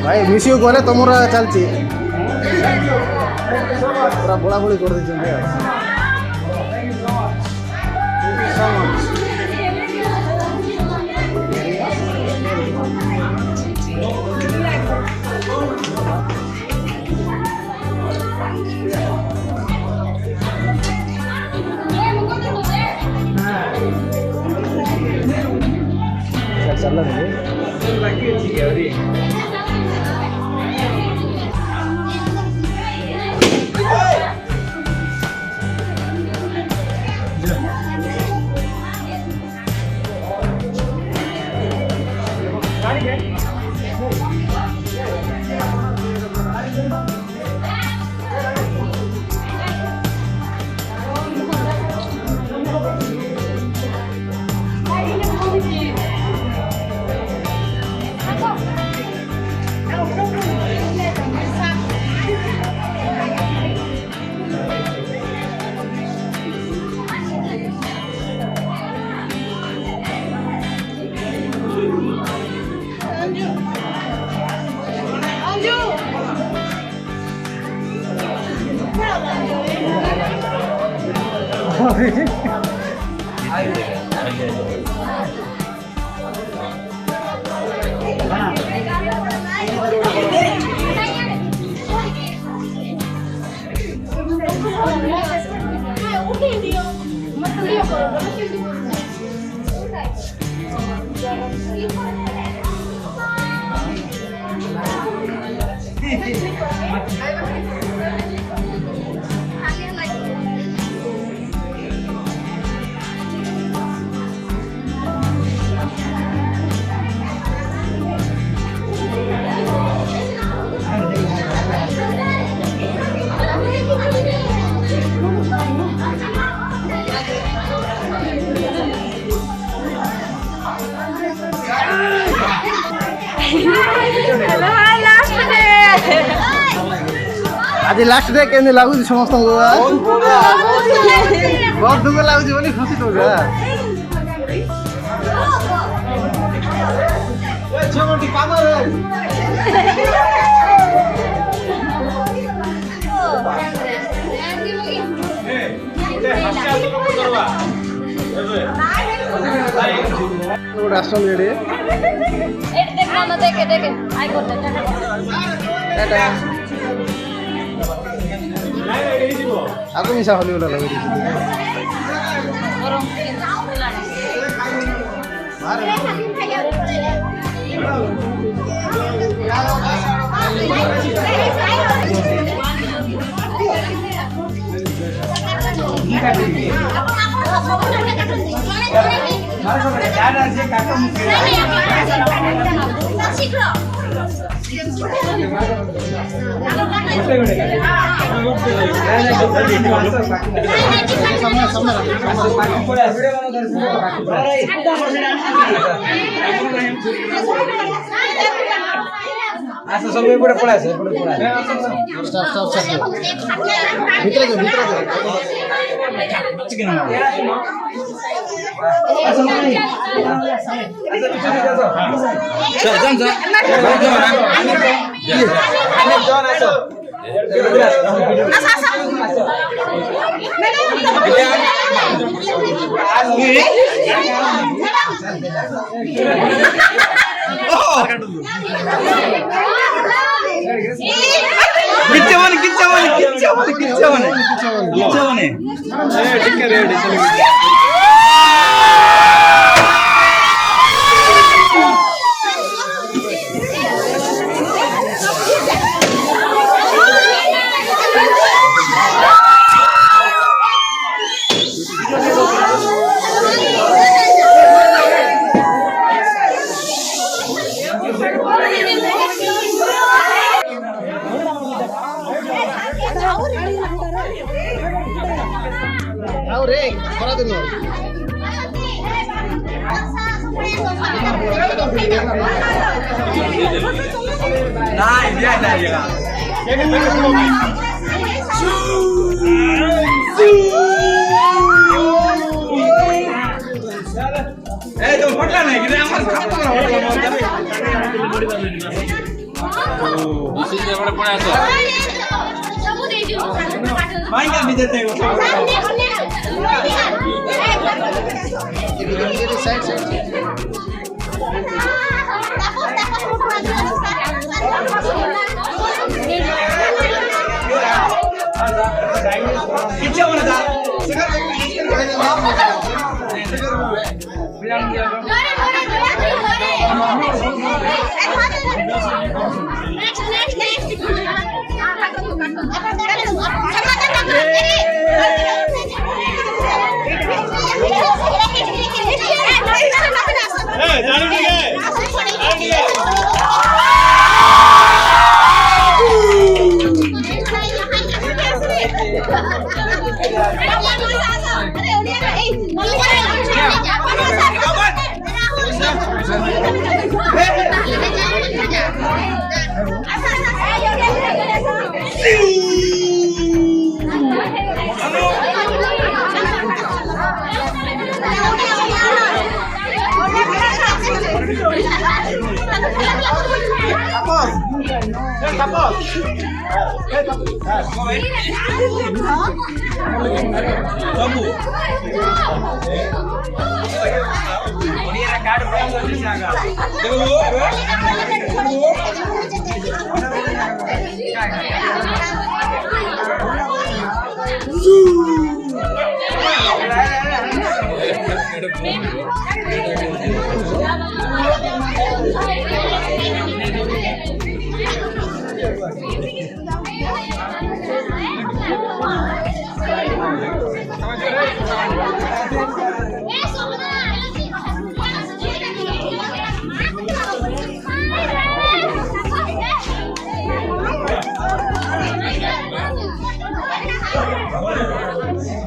भाई मिसियो गले तुमरा चलती पूरा बोला बोली कर दी चल आज लास्ट डे केमती लगुच समस्त बहुत दुख लगुच बोली खुशी तो आश्रम ready aku bisa holi udah lagi Asal sampai pura pura sih, pura pura. Stop. Mitra tuh. Cikin nama. Asal mana? Asal bicara tuh. Jangan. Jangan asal. जाऊ रे खरा दिन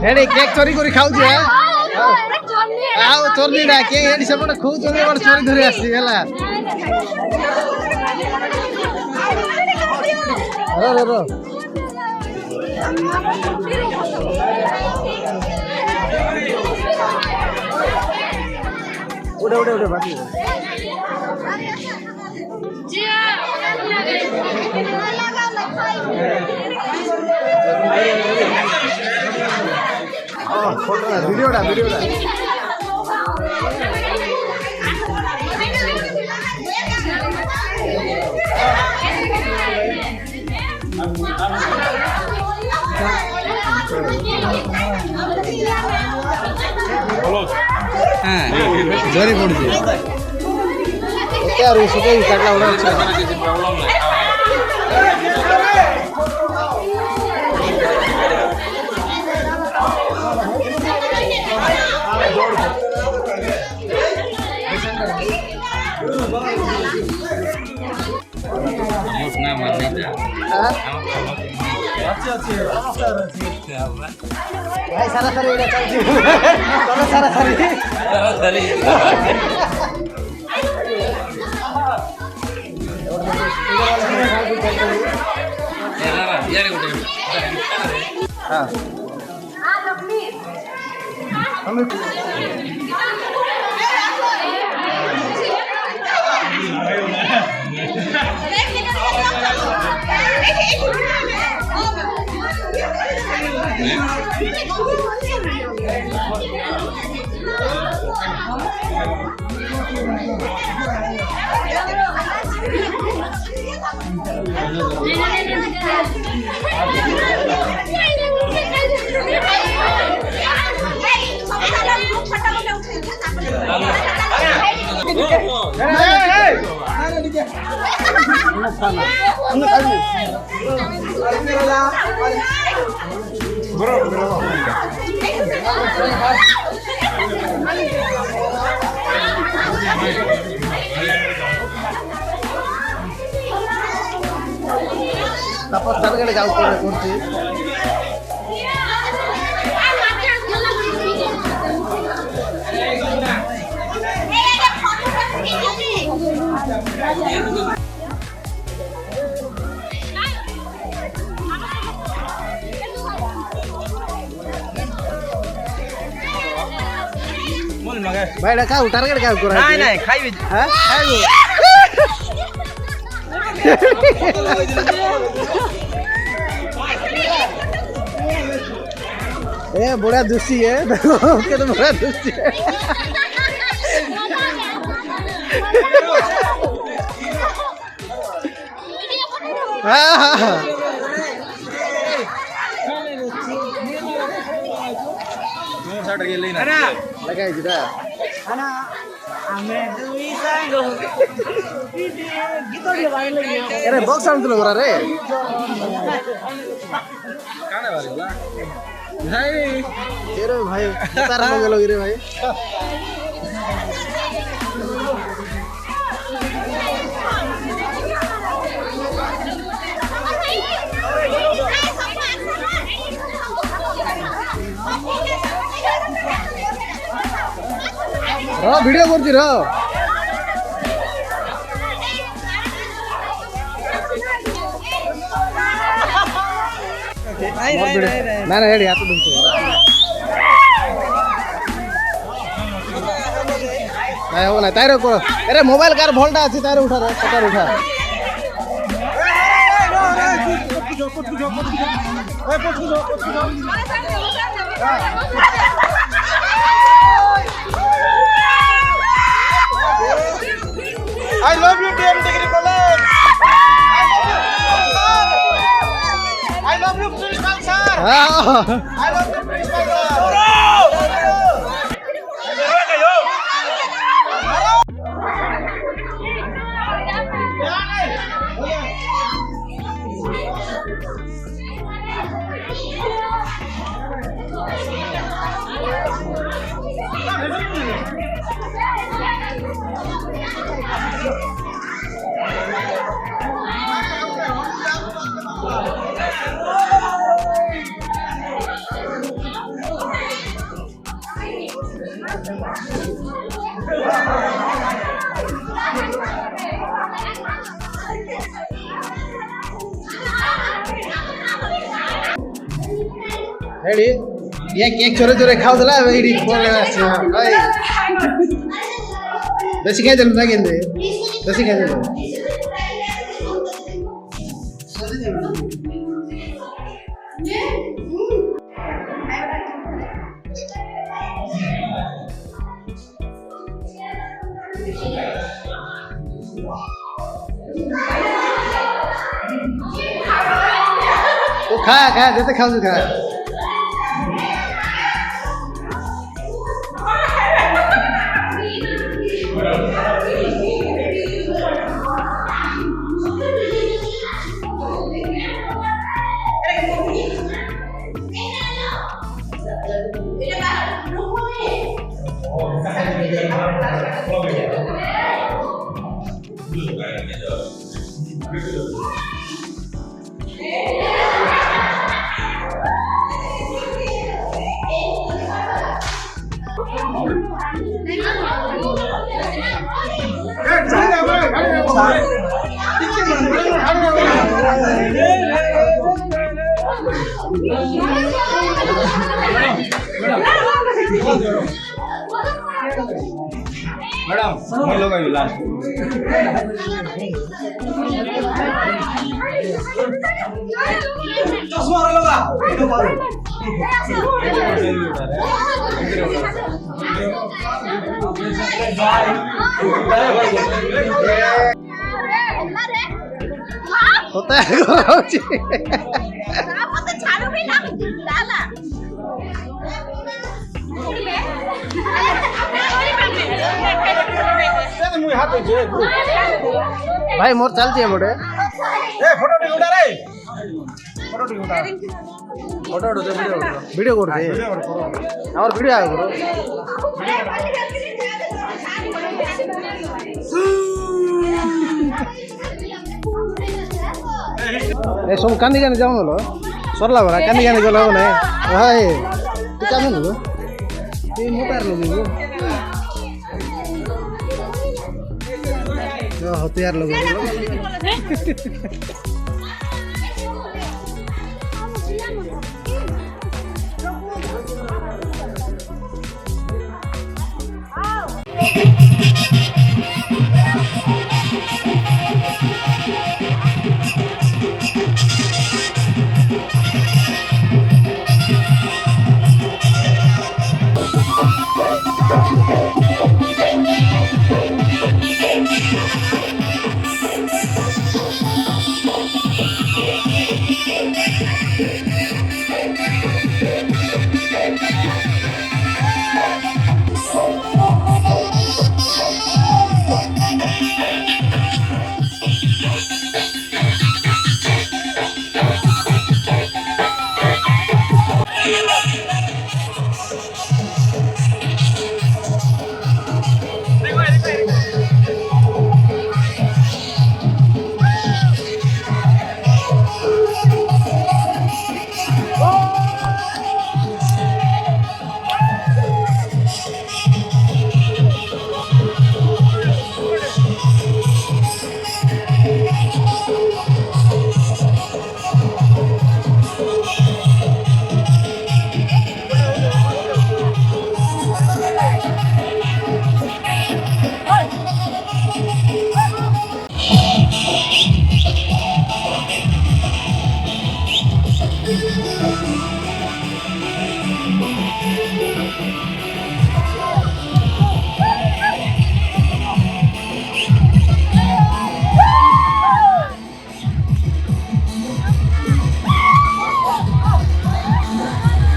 हेडी केक चोरी करी खाऊ जे आउ चोरनी ना के हेडी सेपटे खौ चोरी बड़ चोरी धरि आसी गेला रो रो उड़े उड़े उड़े बाकी जिया फोटो वीडियोटा जोरी पड़ुଛି क्या रुसो को काटला उड़ा अच्छा किसी प्रॉब्लम नहीं ना मारने जा अच्छा भाई सारा सारी एटा चलछि तोरा सारा सारी यार गोटे हां लक्ष्मी हम tapos targa le जाऊ पड़े करछि ভাই এটা খাও টার্গেট খাও করে নাই নাই খাইবি হ্যাঁ খাইবো ए बड़ा दुष्टी है देखो उसके तो बड़ा दुष्टी है हाँ हाँ हाँ लगाई kita अरे बॉक्स साउंड तो लग रहा रे तेरे भाई तार लगे लगे रे भाई रो वीडियो करती रो ना ना हेडी हाथ दूँ नहीं हो ना तारे को अरे मोबाइल कार भोल्टा अच्छी तारे उठा रे तारे उठा I love you D.M.DEGREE College. I love you principal sir. I love you principal sir. Heidi ये केक चोरे चोरे खाओ दला हेडी फोन ले आछ भाई बेसी खाइ देल लागिन दे बेसी खाइ देल तो खा खा जते खाऊ खा मैडम मैं लोग आए लास्ट चश्मा लगा होता है भाई मोर चलती है मोटे ए फोटो टी उठा रे फोटो टी उठा फोटो उठा वीडियो करते और वीडियो आए करो ए सब कांदी कांदी जाऊँ बोलो सरला बरा कांदी कांदी गला बोले भाई तू क्या में लो ये मोटर लोगे वो जो होते यार लोगे